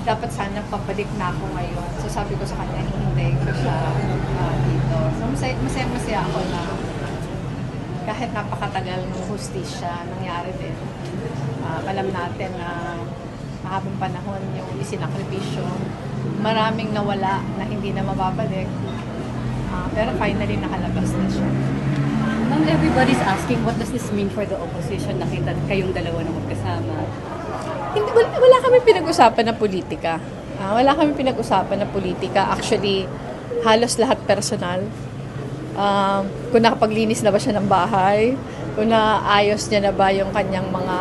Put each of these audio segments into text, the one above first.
dapat sana pabalik na ako ngayon. So sabi ko sa kanya, hihintay ko siya dito. So masaya ako na kahit napakatagal ng hustisya, nangyari din. Alam natin na mahabang panahon yung isinakripisyo. Maraming nawala na hindi na mababalik. Pero finally nakalabas na siya. Ma'am, everybody's asking what does this mean for the opposition? Nakita kayong dalawa na magkasama. Wala kami pinag-usapan na politika. Wala kami pinag-usapan na politika. Actually, halos lahat personal. Kung nakapaglinis na ba siya ng bahay, kung naayos niya na ba yung kanyang mga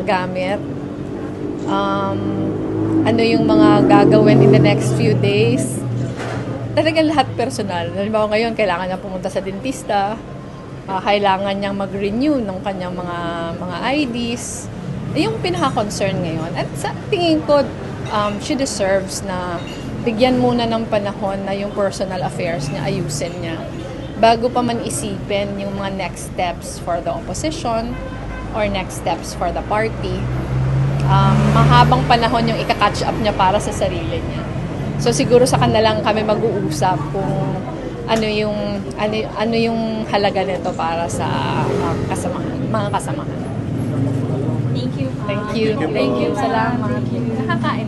gamit, ano yung mga gagawin in the next few days. Talagang lahat personal. Halimbawa ngayon, kailangan niya pumunta sa dentista, kailangan niyang mag-renew ng kanyang mga IDs. Yung pinaka-concern ngayon. At sa tingin ko, she deserves na bigyan muna ng panahon na yung personal affairs niya, ayusin niya. Bago pa man isipin yung mga next steps for the opposition or next steps for the party, mahabang panahon yung ika-catch up niya para sa sarili niya. So siguro sa kanila lang kami mag-uusap kung ano yung halaga nito para sa mga kasamahan. Thank you. Thank you. Salamat. Nakakain ba?